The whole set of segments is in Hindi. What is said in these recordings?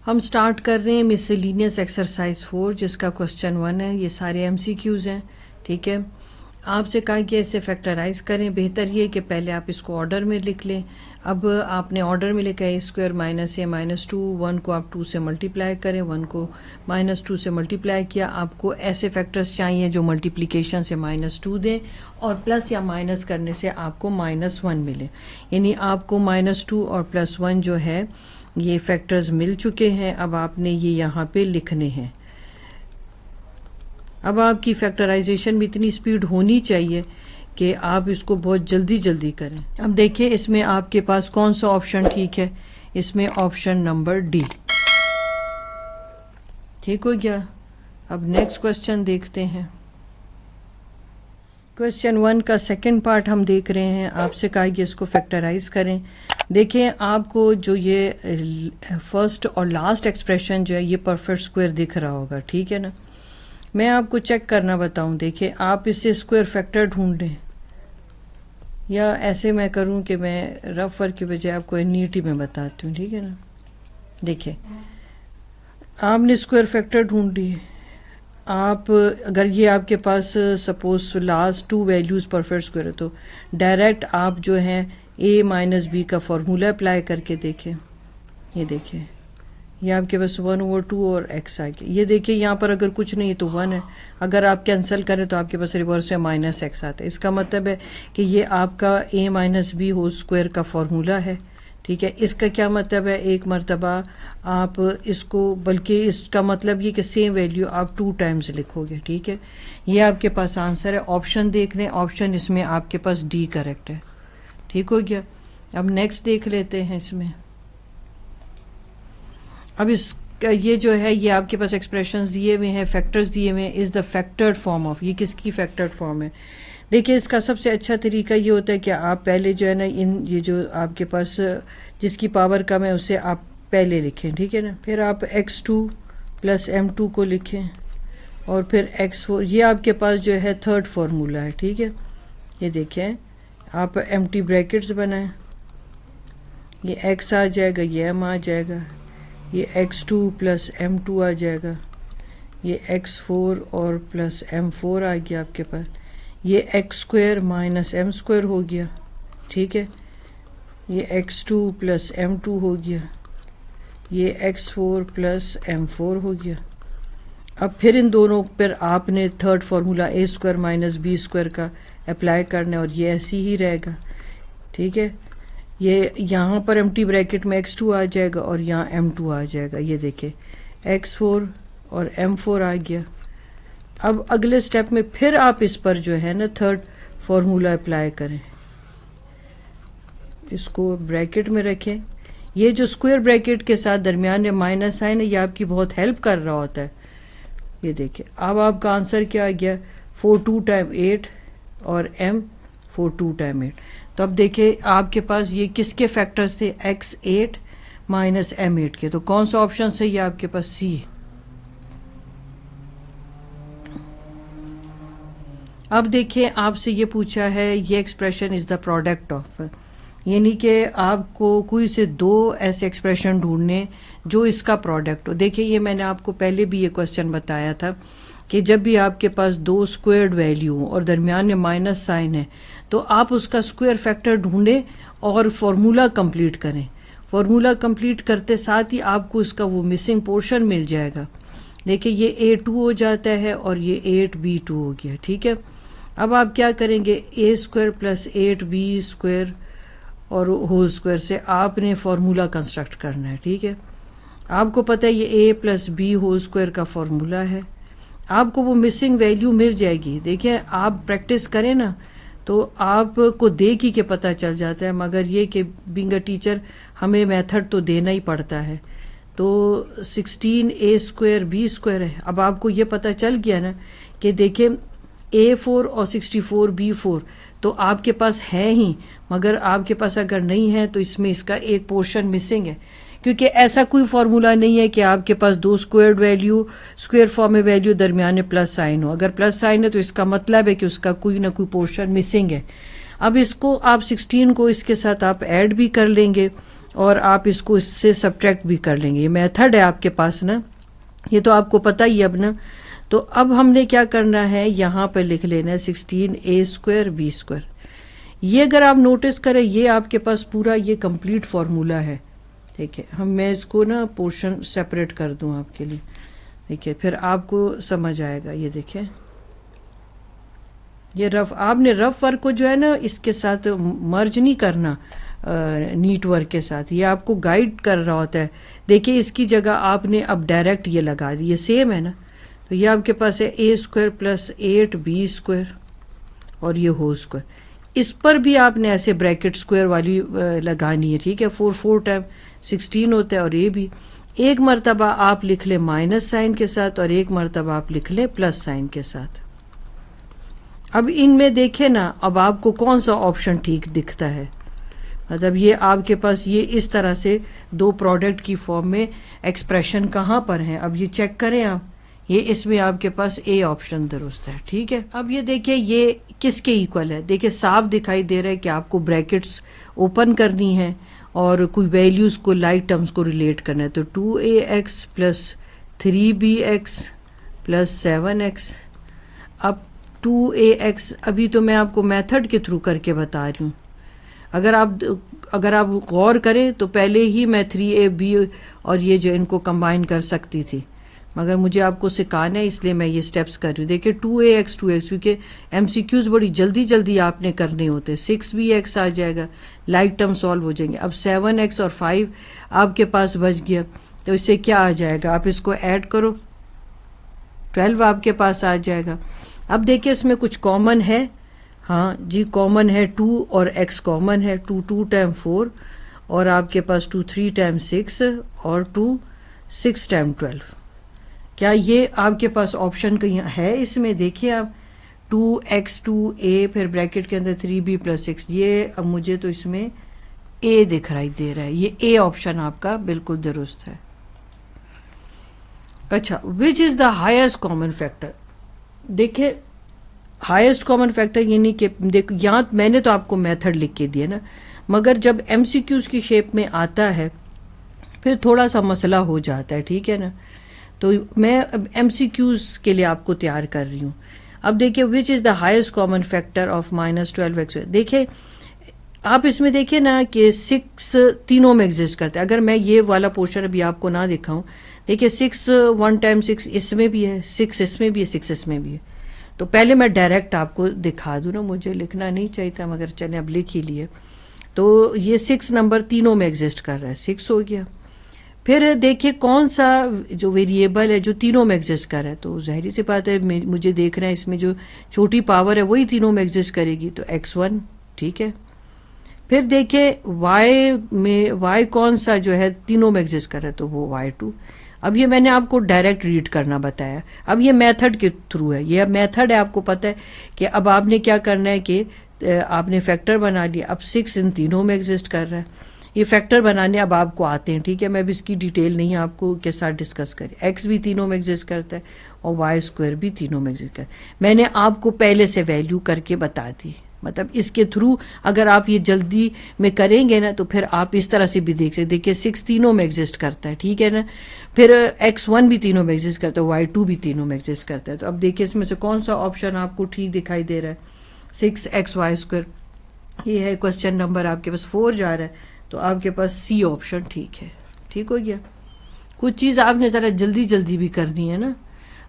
हम स्टार्ट कर रहे हैं मिसलिनियस एक्सरसाइज 4 जिसका क्वेश्चन 1 है। ये सारे MCQs हैं, ठीक है। आपसे कहा कि इसे फैक्टराइज करें। बेहतर ये कि पहले आप इसको ऑर्डर में लिख लें। अब आपने ऑर्डर में लिखा है स्क्वायर माइनस ए माइनस टू, 1 को आप 2 से मल्टीप्लाई करें, 1 को -2 से मल्टीप्लाई किया। आपको ऐसे फैक्टर्स चाहिए जो मल्टीप्लिकेशन से -2 दें और प्लस या माइनस करने से आपको -1 मिले। यानी आपको -2 और +1 जो है ये फैक्टर्स मिल चुके हैं। अब आपने ये यहाँ पे लिखने हैं। अब आपकी फैक्टराइजेशन में इतनी स्पीड होनी चाहिए कि आप इसको बहुत जल्दी जल्दी करें। अब देखिए इसमें आपके पास कौन सा ऑप्शन ठीक है। इसमें ऑप्शन नंबर डी ठीक हो गया। अब नेक्स्ट क्वेश्चन देखते हैं। क्वेश्चन 1 का सेकंड पार्ट हम देख रहे हैं। आपसे कहा कि इसको फैक्टराइज करें। देखिए आपको जो ये फर्स्ट और लास्ट एक्सप्रेशन जो है ये परफेक्ट स्क्वायर दिख रहा होगा, ठीक है ना। मैं आपको चेक करना बताऊं। देखिए आप इससे स्क्वायर फैक्टर ढूंढें या ऐसे मैं करूं कि मैं रफ वर्क की बजाय आपको नीटी में बताती हूँ, ठीक है ना। देखिए आपने स्क्वायर फैक्टर ढूंढ ली। आप अगर ये आपके पास suppose last 2 values perfect square है तो डायरेक्ट आप जो है a माइनस बी का फॉर्मूला अप्लाई करके देखें। ये देखिए ये आपके पास 1/2 और x आ गया। ये देखिए यहाँ पर अगर कुछ नहीं तो 1 है। अगर आप कैंसिल करें तो आपके पास रिवर्स में -x आता है। इसका मतलब है कि ये आपका a minus B whole square का फॉर्मूला है, ठीक है। इसका क्या मतलब है, एक मरतबा आप इसको, बल्कि इसका मतलब ये कि सेम वैल्यू आप 2 टाइम्स लिखोगे, ठीक है। ये आपके पास आंसर है। ऑप्शन देख लें। ऑप्शन इसमें आपके पास डी करेक्ट है, ठीक हो गया। अब नेक्स्ट देख लेते हैं इसमें। अब इस ये जो है ये आपके पास एक्सप्रेशंस दिए हुए हैं, फैक्टर्स दिए हुए हैं। Is the factored form of, ये किसकी फैक्टर्ड फॉर्म है। देखिए इसका सबसे अच्छा तरीका ये होता है कि आप पहले जो है ना ये जो आपके पास जिसकी पावर कम है उसे आप पहले लिखें, ठीक है ना। फिर आप x2 + m2 को लिखें और फिर x4। ये आपके पास जो है थर्ड फार्मूला है, ठीक है। ये देखें आप एम्प्टी ब्रैकेट्स बनाएं। ये x आ जाएगा, ये m आ जाएगा, ये x2 + m2 आ जाएगा, ये x4 और प्लस m4 आ गया आपके पास। ये x² - m² हो गया, ठीक है। ये x2 + m2 हो गया, ये x4 + m4 हो गया। अब फिर इन दोनों पर आपने थर्ड फार्मूला a² - b² का अप्लाई करना है और ये ऐसे ही रहेगा, ठीक है। ये यहाँ पर एम्प्टी ब्रैकेट में x2 आ जाएगा और यहाँ m2 आ जाएगा। ये देखिए x4 और m4 आ गया। अब अगले स्टेप में फिर आप इस पर जो है ना थर्ड फार्मूला अप्लाई करें। इसको ब्रैकेट में रखें। ये जो स्क्वायर ब्रैकेट के साथ दरमियान में माइनस साइन है ये आपकी बहुत हेल्प कर रहा होता है। ये देखिए अब आपका आंसर क्या आ गया, 4 2 टाइम 8 और m 4 2 टाइम 8। तो अब देखिए आपके पास ये किसके फैक्टर्स थे, x8 - m8 के। तो कौन सा ऑप्शन है, ये आपके पास सी। अब देखिए आपसे ये पूछा है ये expression is the product of, यानी कि आपको कोई से 2 ऐसे एक्सप्रेशन ढूंढने जो इसका प्रोडक्ट हो। देखिए ये मैंने आपको पहले भी ये क्वेश्चन बताया था कि जब भी आपके पास 2 स्क्वायर्ड वैल्यू हो और दरमियान में माइनस साइन है तो आप उसका स्क्वायर फैक्टर ढूंढें और फार्मूला कंप्लीट करें। फार्मूला कंप्लीट करते साथ ही आपको इसका वो मिसिंग पोर्शन मिल जाएगा। देखिए ये a2 हो जाता है और ये 8b2 हो गया, ठीक है। अब आप क्या करेंगे, a² + 8b² और होल स्क्वायर से आपने फार्मूला कंस्ट्रक्ट करना है, ठीक है। आपको पता है ये a + b होल स्क्वायर का फार्मूला है। आपको वो मिसिंग वैल्यू मिल जाएगी। देखिए आप प्रैक्टिस करें ना तो आपको देख ही के पता चल जाता है, मगर ये कि बीइंग अ टीचर हमें मेथड तो देना ही पड़ता है। तो 16a² b² है। अब आपको ये पता चल गया ना कि देखिए a4 और 64b4 तो आपके पास है ही, मगर आपके पास अगर नहीं है तो इसमें इसका एक पोर्शन मिसिंग है, क्योंकि ऐसा कोई फार्मूला नहीं है कि आपके पास 2 स्क्वायर्ड वैल्यू स्क्वायर फॉर्म में वैल्यू दरमियान में प्लस साइन हो। अगर प्लस साइन है तो इसका मतलब है कि उसका कोई ना कोई पोर्शन मिसिंग है। अब इसको आप 16 को इसके साथ आप ऐड भी कर लेंगे और आप इसको इससे सब्ट्रैक्ट भी कर लेंगे। ये मेथड है आपके पास ना, ये तो आपको पता ही अब ना। तो अब हमने क्या करना है, यहाँ पर लिख लेना है 16a² b²। ये अगर आप नोटिस करें, ये आपके पास पूरा ये कंप्लीट फार्मूला है। ठीक है, मैं इसको ना पोर्शन सेपरेट कर दूं आपके लिए। देखिए फिर आपको समझ आएगा। ये देखिए, ये रफ, आपने रफ वर्क को जो है ना इसके साथ मर्ज नहीं करना नीट वर्क के साथ, ये आपको गाइड कर रहा होता है। देखिए इसकी जगह आपने अब डायरेक्ट ये लगा दी, ये सेम है ना। तो ये आपके पास है a² + 8b² और ये होल स्क्वायर। इस पर भी आपने ऐसे ब्रैकेट स्क्वायर वाली लगानी है। ठीक है, 4 टाइम 16 होता है। और ये भी एक मरतबा आप लिख लें माइनस साइन के साथ और एक मरतबा आप लिख लें प्लस साइन के साथ। अब इनमें देखें ना, अब आपको कौन सा ऑप्शन ठीक दिखता है। मतलब ये आपके पास ये इस तरह से दो प्रोडक्ट की फॉर्म में एक्सप्रेशन कहाँ पर है, अब ये चेक करें आप। ये इसमें आपके पास ए ऑप्शन दुरुस्त है। ठीक है, अब ये देखिए ये किसके इक्वल है। देखिए साफ दिखाई दे रहा है कि आपको ब्रैकेट्स ओपन करनी है और कोई वैल्यूज को लाइक टर्म्स को रिलेट करना है। तो 2ax + 3bx + 7x। अब 2ax अभी तो मैं आपको मेथड के थ्रू करके बता रही हूँ। अगर आप गौर करें तो पहले ही मैं 3ab और ये जो इनको कंबाइन कर सकती थी, मगर मुझे आपको सिखाना है इसलिए मैं ये स्टेप्स कर रही हूँ। देखिए 2ax क्योंकि MCQs बड़ी जल्दी जल्दी आपने करने होते हैं। 6bx आ जाएगा, लाइक टर्म सॉल्व हो जाएंगे। अब 7x और 5 आपके पास बच गया, तो इससे क्या आ जाएगा, आप इसको ऐड करो, 12 आपके पास आ जाएगा। अब देखिए इसमें कुछ कॉमन है। हाँ जी, कॉमन है 2 और x कॉमन है। 2 टाइम 4 और आपके पास 2 3 टाइम 6 और 2 6 टाइम 12। क्या ये आपके पास ऑप्शन कहीं है इसमें? देखिए आप 2x 2a फिर ब्रैकेट के अंदर 3b + 6। ये अब मुझे तो इसमें a दिखाई दे रहा है, ये a ऑप्शन आपका बिल्कुल दुरुस्त है। अच्छा, which is the highest common factor. देखिए हाईएस्ट कॉमन फैक्टर यानी कि देखो यहाँ मैंने तो आपको मेथड लिख के दिया ना, मगर जब MCQs की शेप में आता है फिर थोड़ा सा मसला हो जाता है। ठीक है ना, तो मैं अब MCQs के लिए आपको तैयार कर रही हूँ। अब देखिए which is the highest common factor of -12x। देखिए आप इसमें देखिए ना कि 6 तीनों में एग्जिस्ट करता है। अगर मैं ये वाला पोर्शन अभी आपको ना दिखाऊं, देखिए 6 1 टाइम 6 इसमें भी है, 6 इसमें भी है, 6 इसमें भी है। तो पहले मैं डायरेक्ट आपको दिखा दूँ ना, मुझे लिखना नहीं चाहिए था मगर चले अब लिख ही लिए। तो ये 6 नंबर तीनों में एग्जिस्ट कर रहा है, 6 हो गया। फिर देखिए कौन सा जो वेरिएबल है जो तीनों में एग्जिस्ट कर रहा है, तो जाहिर सी बात है मुझे देखना है इसमें जो छोटी पावर है वही तीनों में एग्जिस्ट करेगी, तो x1। ठीक है, फिर देखिए y कौन सा जो है तीनों में एग्जिस्ट कर रहा है, तो वो y2। अब ये मैंने आपको डायरेक्ट रीड करना बताया, अब ये मेथड के थ्रू है। ये मेथड है, आपको पता है कि अब आपने क्या करना है कि आपने फैक्टर बना लिया। अब 6 इन तीनों में एग्जिस्ट कर रहा है, ये फैक्टर बनाने अब आपको आते हैं। ठीक है, मैं भी इसकी डिटेल नहीं आपको के साथ डिस्कस करी। x भी तीनों में एग्जिस्ट करता है और y² भी तीनों में एग्जिस्ट करता है। मैंने आपको पहले से वैल्यू करके बता दी। मतलब इसके थ्रू अगर आप ये जल्दी में करेंगे ना तो फिर आप इस तरह से भी देख सकते। देखिए 6 तीनों में एग्जिस्ट करता है, ठीक है ना। फिर x1 भी तीनों में एग्जिस्ट करता है, y2 भी तीनों में एग्जिस्ट करता है। तो अब देखिए इसमें से कौन सा ऑप्शन आपको ठीक दिखाई दे रहा है। 6xy², ये है क्वेश्चन नंबर आपके पास 4 जा रहा है, तो आपके पास सी ऑप्शन ठीक है। ठीक हो गया, कुछ चीज़ आपने ज़रा जल्दी जल्दी भी करनी है ना।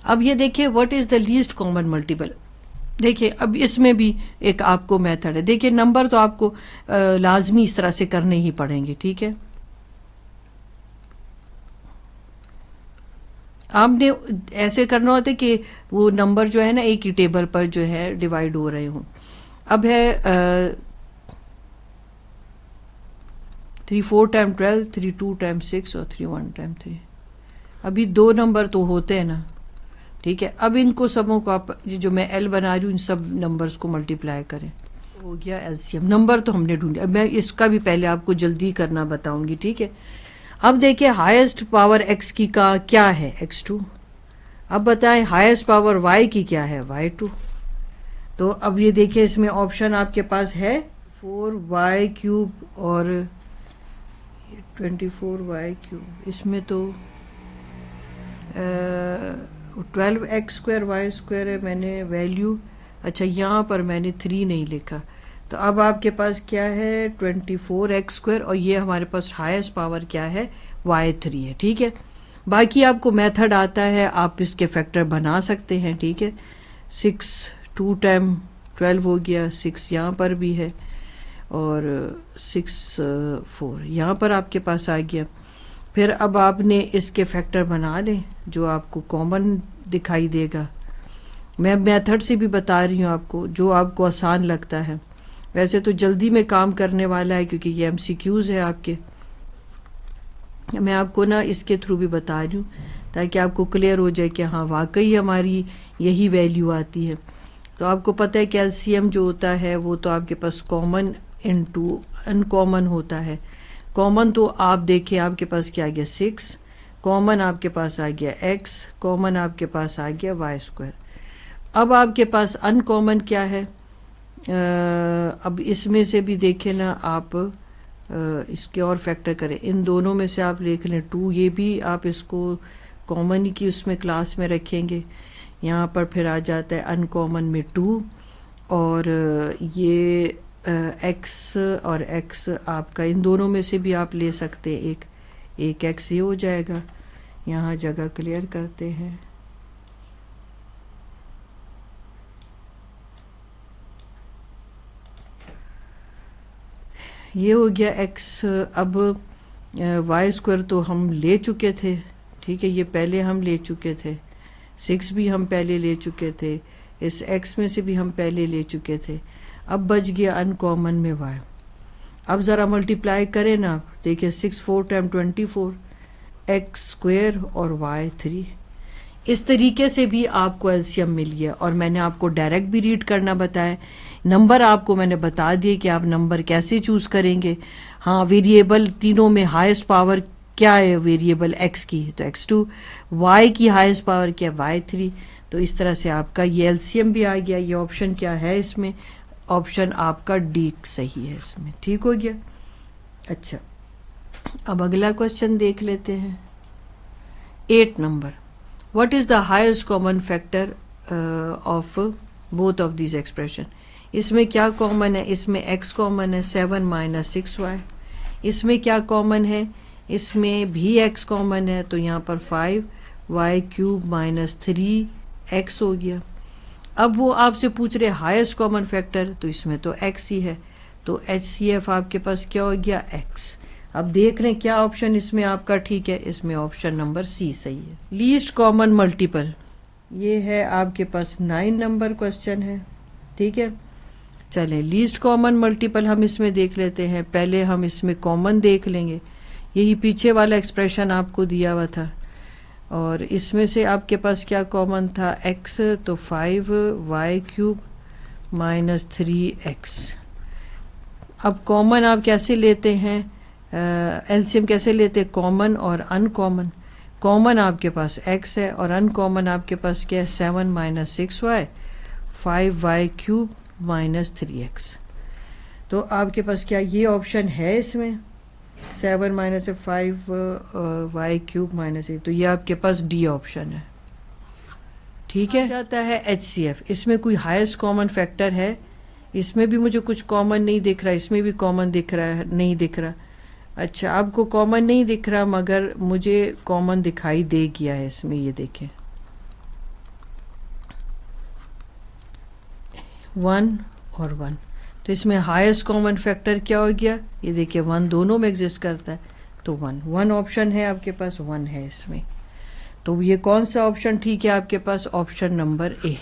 अब ये देखिए what is the least common multiple. देखिए अब इसमें भी एक आपको मेथड है। देखिए नंबर तो आपको लाजमी इस तरह से करने ही पड़ेंगे। ठीक है, आपने ऐसे करना होता है कि वो नंबर जो है ना एक ही टेबल पर जो है डिवाइड हो रहे हों। अब है 3 4 टाइम 12, 3 2 टाइम 6 और 3 1 टाइम 3। अभी 2 नंबर तो होते हैं ना। ठीक है, अब इनको सबों को आप जो मैं L बना रही हूँ इन सब नंबर्स को मल्टीप्लाई करें, हो गया LCM। नंबर तो हमने ढूंढ लिया, अब मैं इसका भी पहले आपको जल्दी करना बताऊंगी। ठीक है, अब देखिए हाईएस्ट पावर x की का क्या है, x2। अब बताएं हाईएस्ट पावर y की क्या है, y2। तो अब ये देखिए इसमें ऑप्शन आपके पास है 4y³ और 24y क्यूब, इसमें तो 12x² y² है, मैंने वैल्यू, अच्छा यहाँ पर मैंने 3 नहीं लिखा। तो अब आपके पास क्या है 24x² और ये हमारे पास हाईएस्ट पावर क्या है y3 है। ठीक है, बाकी आपको मेथड आता है, आप इसके फैक्टर बना सकते हैं। ठीक है, 6 2 टाइम 12 हो गया, 6 यहाँ पर भी है और 6 4 यहाँ पर आपके पास आ गया। फिर अब आपने इसके फैक्टर बना लें जो आपको कॉमन दिखाई देगा। मैं मेथड से भी बता रही हूँ आपको, जो आपको आसान लगता है। वैसे तो जल्दी में काम करने वाला है क्योंकि ये MCQs है आपके, मैं आपको ना इसके थ्रू भी बता रही हूँ ताकि आपको क्लियर हो जाए कि हाँ वाकई हमारी यही वैल्यू आती है। तो आपको पता है कि LCM जो होता है वो तो आपके पास कॉमन इनटू अनकॉमन होता है। कॉमन तो आप देखें आपके पास क्या आ गया 6, कॉमन आपके पास आ गया x, कॉमन आपके पास आ गया y²। अब आपके पास अनकॉमन क्या है, अब इसमें से भी देखें ना आप, इसके और फैक्टर करें, इन दोनों में से आप लिख लें 2, ये भी आप इसको कॉमन की उसमें क्लास में रखेंगे। यहाँ पर फिर आ जाता है अनकॉमन में 2 और ये x और x आपका इन दोनों में से भी आप ले सकते हैं, एक x ये हो जाएगा। यहाँ जगह क्लियर करते हैं, ये हो गया x। अब y² तो हम ले चुके थे, ठीक है, ये पहले हम ले चुके थे, 6 भी हम पहले ले चुके थे, इस x में से भी हम पहले ले चुके थे। अब बच गया अनकॉमन में y। अब ज़रा मल्टीप्लाई करें ना आप, देखिए 6 4 टाइम 24, x² और y3। इस तरीके से भी आपको एलसीएम मिल गया। और मैंने आपको डायरेक्ट भी रीड करना बताया, नंबर आपको मैंने बता दिए कि आप नंबर कैसे चूज़ करेंगे। हाँ, वेरिएबल तीनों में हाईएस्ट पावर क्या है वेरिएबल x की, तो x2, y की हाईएस्ट पावर क्या है y3। तो इस तरह से आपका ये एलसीएम भी आ गया। ये ऑप्शन क्या है इसमें, ऑप्शन आपका डी सही है इसमें, ठीक हो गया। अच्छा, अब अगला क्वेश्चन देख लेते हैं, 8 number. What is the highest common factor of both of this expression. इसमें क्या कॉमन है, इसमें x कॉमन है 7 - 6y। इसमें क्या कॉमन है, इसमें भी x कॉमन है, तो यहाँ पर 5y³ - 3x हो गया। अब वो आपसे पूछ रहे हाईएस्ट कॉमन फैक्टर, तो इसमें तो x ही है, तो HCF आपके पास क्या हो गया x। अब देख रहे हैं क्या ऑप्शन इसमें आपका ठीक है, इसमें ऑप्शन नंबर सी सही है। लीस्ट कॉमन मल्टीपल, ये है आपके पास 9 नंबर क्वेश्चन है, ठीक है। चलें, लीस्ट कॉमन मल्टीपल हम इसमें देख लेते हैं। पहले हम इसमें कॉमन देख लेंगे, यही पीछे वाला एक्सप्रेशन आपको दिया हुआ था, और इसमें से आपके पास क्या कॉमन था x, तो 5y³ - 3x। अब कॉमन आप कैसे लेते हैं, एलसीएम कैसे लेते हैं, कॉमन और अनकॉमन। कॉमन आपके पास x है और अनकॉमन आपके पास क्या है 7 - 6y, 5y³ - 3x। तो आपके पास क्या ये ऑप्शन है इसमें 7 - 5y³ - 8, तो ये आपके पास डी ऑप्शन है, ठीक है। जाता है HCF, इसमें कोई हाईएस्ट कॉमन फैक्टर है, इसमें भी मुझे कुछ कॉमन नहीं दिख रहा, इसमें भी कॉमन दिख रहा है, नहीं दिख रहा। अच्छा, आपको कॉमन नहीं दिख रहा मगर मुझे कॉमन दिखाई दे गया है इसमें, ये देखें 1 और 1, तो इसमें हाईएस्ट कॉमन फैक्टर क्या हो गया, ये देखिए 1 दोनों में एग्जिस्ट करता है, तो 1 ऑप्शन है आपके पास, 1 है इसमें। तो ये कौन सा ऑप्शन ठीक है आपके पास, ऑप्शन नंबर ए।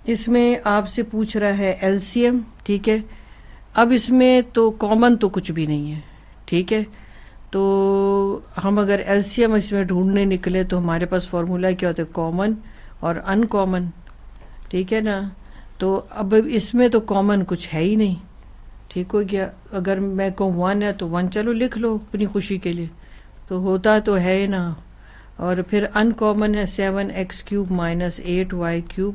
इसमें आपसे पूछ रहा है एलसीएम, ठीक है। अब इसमें तो कॉमन तो कुछ भी नहीं है, ठीक है। तो हम अगर एलसीएम इसमें ढूंढने निकले तो हमारे पास फॉर्मूला क्या होता है, कॉमन और अनकॉमन, ठीक है ना। तो अब इसमें तो कॉमन कुछ है ही नहीं, ठीक हो गया। अगर मैं कहूँ 1 है तो 1 चलो लिख लो अपनी खुशी के लिए, तो होता तो है ना। और फिर अनकॉमन है 7x³ - 8y³,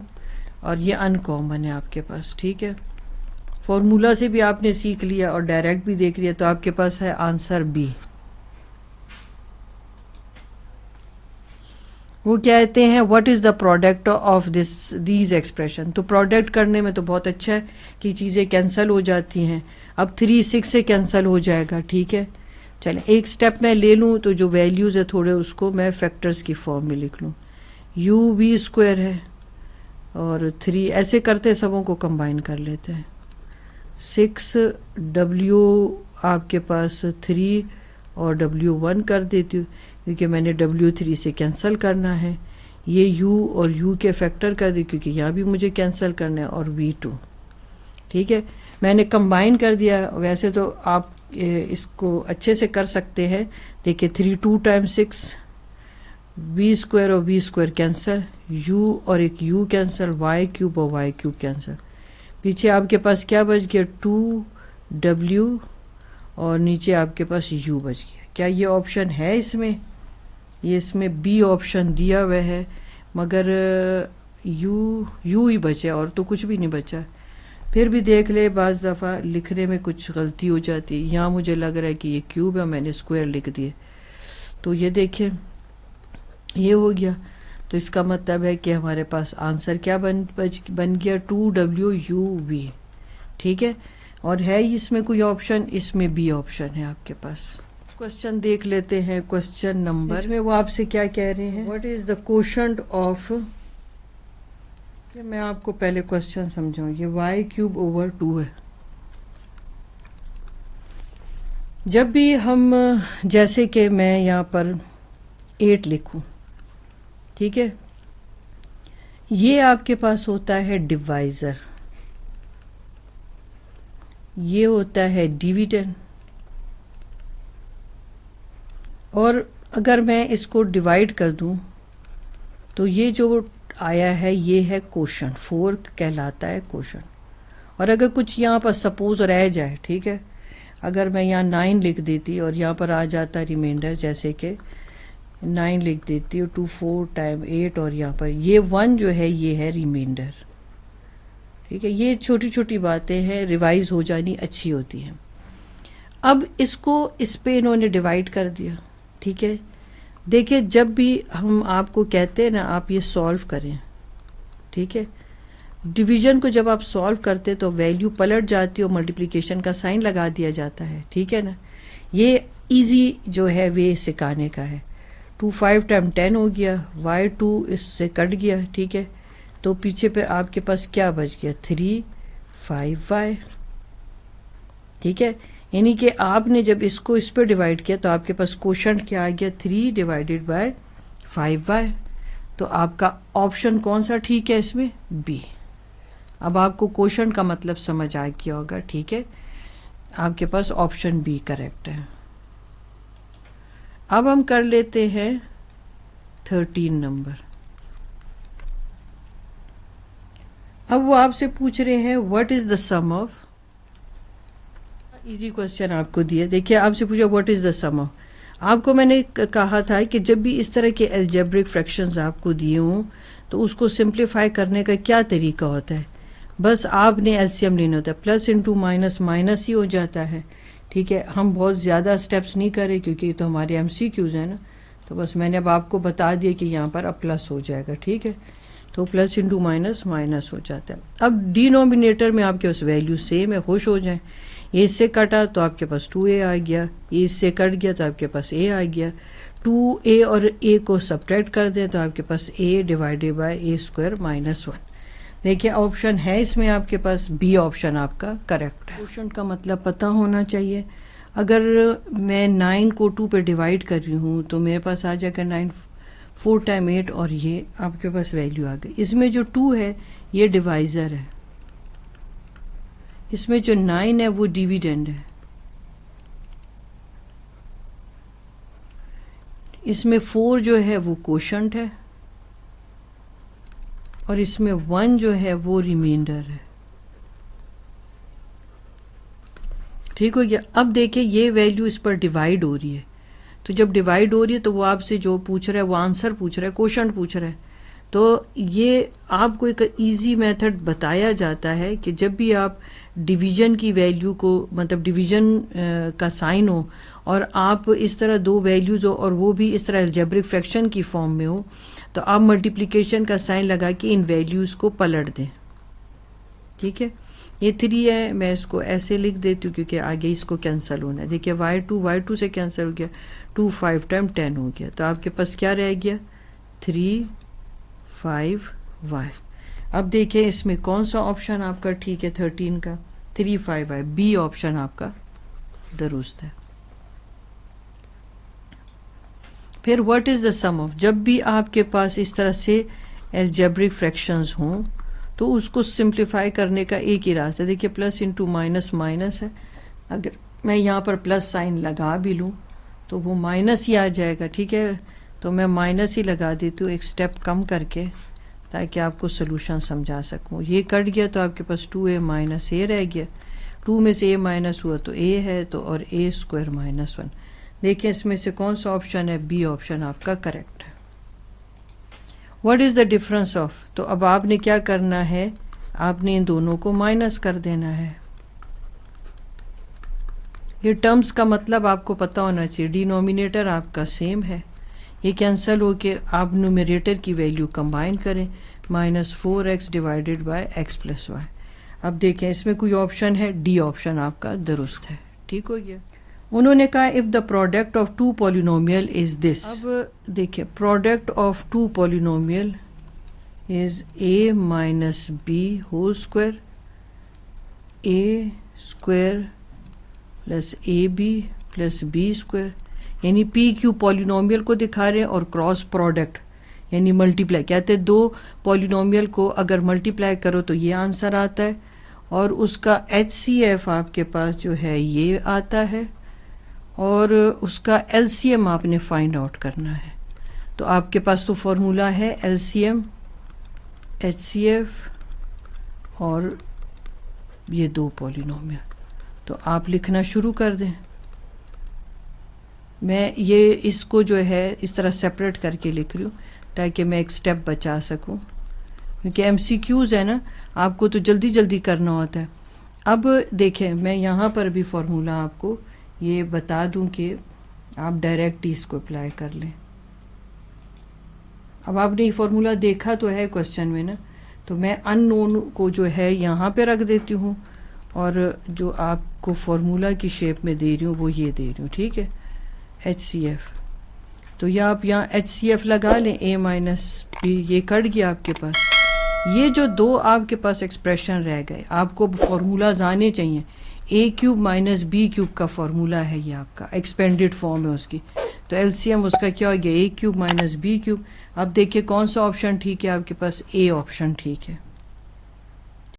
और ये अनकॉमन है आपके पास, ठीक है। फॉर्मूला से भी आपने सीख लिया और डायरेक्ट भी देख लिया, तो आपके पास है आंसर बी। वो कहते हैं what is the product of these expression. तो प्रोडक्ट करने में तो बहुत अच्छा है कि चीज़ें कैंसिल हो जाती हैं। अब 3 6 से कैंसिल हो जाएगा, ठीक है। चलें एक स्टेप मैं ले लूँ, तो जो वैल्यूज़ है थोड़े उसको मैं फैक्टर्स की फॉर्म में लिख लूँ। यू वी स्क्वायर है और 3 ऐसे करते सबों को कंबाइन कर लेते हैं। 6 डब्ल्यू आपके पास 3 और W1 कर देती हूँ क्योंकि मैंने W3 से कैंसिल करना है। ये U और U के फैक्टर कर दी क्योंकि यहाँ भी मुझे कैंसिल करना है, और V2, ठीक है। मैंने कंबाइन कर दिया। वैसे तो आप इसको अच्छे से कर सकते हैं। देखिए 3 2 टाइम्स 6, V स्क्वायर और V स्क्वायर कैंसिल, U और एक U कैंसिल, Y क्यूब और Y क्यूब कैंसिल। पीछे आपके पास क्या बच गया, 2W और नीचे आपके पास U बच गया। क्या ये ऑप्शन है इसमें? ये इसमें बी ऑप्शन दिया हुआ है, मगर यू ही बचे और तो कुछ भी नहीं बचा। फिर भी देख ले, बाज़ दफ़ा लिखने में कुछ गलती हो जाती है। यहाँ मुझे लग रहा है कि ये क्यूब है, मैंने स्क्वायर लिख दिए। तो ये देखिए ये हो गया। तो इसका मतलब है कि हमारे पास आंसर क्या बन गया, 2WUV, ठीक है। और है इसमें कोई ऑप्शन? इसमें बी ऑप्शन है आपके पास। क्वेश्चन देख लेते हैं, क्वेश्चन नंबर। इसमें वो आपसे क्या कह रहे हैं, what is the quotient of, मैं आपको पहले क्वेश्चन समझाऊं। ये y क्यूब ओवर 2 है। जब भी हम, जैसे कि मैं यहाँ पर 8 लिखूं, ठीक है, ये आपके पास होता है डिवाइजर, ये होता है डिविडेंड, और अगर मैं इसको डिवाइड कर दूं तो ये जो आया है ये है कोशंट, 4 कहलाता है कोशंट। और अगर कुछ यहाँ पर सपोज रह जाए, ठीक है, अगर मैं यहाँ 9 लिख देती और यहाँ पर आ जाता रिमाइंडर, जैसे कि 9 लिख देती हूँ 2 4 टाइम 8, और यहाँ पर ये 1 जो है ये है रिमाइंडर, ठीक है। ये छोटी छोटी बातें हैं, रिवाइज हो जानी अच्छी होती हैं। अब इसको इस पे इन्होंने डिवाइड कर दिया, ठीक है। देखिए जब भी हम आपको कहते हैं ना आप ये सॉल्व करें, ठीक है, डिवीजन को जब आप सॉल्व करते तो वैल्यू पलट जाती है और मल्टीप्लिकेशन का साइन लगा दिया जाता है, ठीक है ना। ये इजी जो है वे सिखाने का है। 2 5 टाइम 10 हो गया, y2 इससे कट गया, ठीक है। तो पीछे पर आपके पास क्या बच गया, 3 5y, ठीक है। यानी कि आपने जब इसको इस पर डिवाइड किया तो आपके पास कोशंट क्या आ गया, 3 डिवाइडेड बाय 5y। तो आपका ऑप्शन कौन सा ठीक है इसमें, बी। अब आपको कोशंट का मतलब समझ आ गया होगा, ठीक है। आपके पास ऑप्शन बी करेक्ट है। अब हम कर लेते हैं 13 नंबर। अब वो आपसे पूछ रहे हैं what is the sum of, easy question आपको दिया। देखिए आपसे पूछा what is the sum of, आपको मैंने कहा था कि जब भी इस तरह के अलजेब्रिक फ्रैक्शंस आपको दिए हों तो उसको सिंप्लीफाई करने का क्या तरीका होता है, बस आपने एलसीएम लेना होता है, प्लस इंटू माइनस माइनस ही हो जाता है, ठीक है। हम बहुत ज़्यादा स्टेप्स नहीं करें क्योंकि तो हमारे MCQs हैं ना, तो बस मैंने अब आपको बता दिया कि यहाँ पर अब प्लस हो जाएगा, ठीक है। तो प्लस इंटू माइनस माइनस हो जाता है। अब डिनोमिनेटर में आपके पास वैल्यू सेम है, खुश हो जाएं। ये इससे कटा तो आपके पास 2a आ गया, ये इससे कट गया तो आपके पास a आ गया। 2a और a को सब्ट्रैक्ट कर दें तो आपके पास a divided by a square minus 1। देखिए ऑप्शन है इसमें आपके पास बी ऑप्शन आपका करेक्ट है। क्वेश्चन का मतलब पता होना चाहिए। अगर मैं 9 को 2 पे डिवाइड कर रही हूँ तो मेरे पास आ जाएगा 9 4 टाइम 8, और ये आपके पास वैल्यू आ गई। इसमें जो 2 है ये डिवाइजर है, इसमें जो 9 है वो डिविडेंड है, इसमें 4 जो है वो कोशंट है, और इसमें 1 जो है वो रिमाइंडर है, ठीक हो गया। अब देखिए ये वैल्यू इस पर डिवाइड हो रही है, तो जब डिवाइड हो रही है तो वो आपसे जो पूछ रहा है वो आंसर पूछ रहा है, कोशंट पूछ रहा है। तो ये आपको एक इजी मेथड बताया जाता है कि जब भी आप डिवीजन की वैल्यू को, मतलब डिवीजन का साइन हो और आप इस तरह दो वैल्यूज़ हो और वो भी इस तरह अलजेब्रिक फ्रैक्शन की फॉर्म में हो, तो आप मल्टीप्लिकेशन का साइन लगा के इन वैल्यूज़ को पलट दें। ठीक है, ये 3 है, मैं इसको ऐसे लिख देती हूँ क्योंकि आगे इसको कैंसिल होना है। देखिए y2 से कैंसिल हो गया, 2 5 टाइम 10 हो गया, तो आपके पास क्या रह गया 3 5y। अब देखिए इसमें कौन सा ऑप्शन आपका ठीक है 13 का, 3 5y, बी ऑप्शन आपका दुरुस्त है। फिर what is the sum of, जब भी आपके पास इस तरह से अलजेब्रिक फ्रैक्शंस हों तो उसको सिंप्लीफाई करने का एक ही रास्ता है। देखिए प्लस इंटू माइनस माइनस है, अगर मैं यहाँ पर प्लस साइन लगा भी लूँ तो वो माइनस ही आ जाएगा। ठीक है, तो मैं माइनस ही लगा देती हूँ एक स्टेप कम करके, ताकि आपको सोल्यूशन समझा सकूँ। ये कट गया तो आपके पास 2a माइनस ए रह गया, 2 में से a माइनस हुआ तो a है, तो और a स्क्वायर माइनस 1। देखिए इसमें से कौन सा ऑप्शन है, बी ऑप्शन आपका करेक्ट है। What is the difference of, तो अब आपने क्या करना है, आपने इन दोनों को माइनस कर देना है। ये टर्म्स का मतलब आपको पता होना चाहिए, डिनोमिनेटर आपका सेम है, ये कैंसिल हो के आप न्यूमरेटर की वैल्यू कंबाइन करें, -4x divided by x plus Y. अब देखें इसमें कोई ऑप्शन है, डी ऑप्शन आपका दुरुस्त है। ठीक हो गया। उन्होंने कहा if the product of two polynomial is this. अब देखिए product of two polynomial is a minus B whole square, a square plus A B plus B square, यानी पी क्यू पॉलिनोमियल को दिखा रहे हैं और क्रॉस प्रोडक्ट यानी मल्टीप्लाई, कहते हैं दो पॉलिनोमियल को अगर मल्टीप्लाई करो तो ये आंसर आता है, और उसका HCF आपके पास जो है ये आता है, और उसका LCM आपने फाइंड आउट करना है। तो आपके पास तो फॉर्मूला है LCM HCF और ये दो पॉलिनोमियल, तो आप लिखना शुरू कर दें। मैं ये इसको जो है इस तरह सेपरेट करके लिख रही हूँ ताकि मैं एक स्टेप बचा सकूँ, क्योंकि MCQs है ना, आपको तो जल्दी जल्दी करना होता है। अब देखें मैं यहाँ पर भी फॉर्मूला आपको ये बता दूं कि आप डायरेक्ट इसको अप्लाई कर लें। अब आपने ये फॉर्मूला देखा तो है क्वेश्चन में ना, तो मैं अननोन को जो है यहाँ पे रख देती हूँ और जो आपको फॉर्मूला की शेप में दे रही हूँ वो ये दे रही हूँ। ठीक है, HCF, तो ये आप यहाँ HCF लगा लें, a माइनस बी, ये कट गया आपके पास। ये जो दो आपके पास एक्सप्रेशन रह गए, आपको फॉर्मूलाज आने चाहिए। a cube minus B cube का फॉर्मूला है ये आपका, एक्सपेंडेड फॉर्म है उसकी, तो LCM उसका क्या हो गया a cube minus B cube. अब देखिए कौन सा ऑप्शन ठीक है आपके पास, a ऑप्शन ठीक है।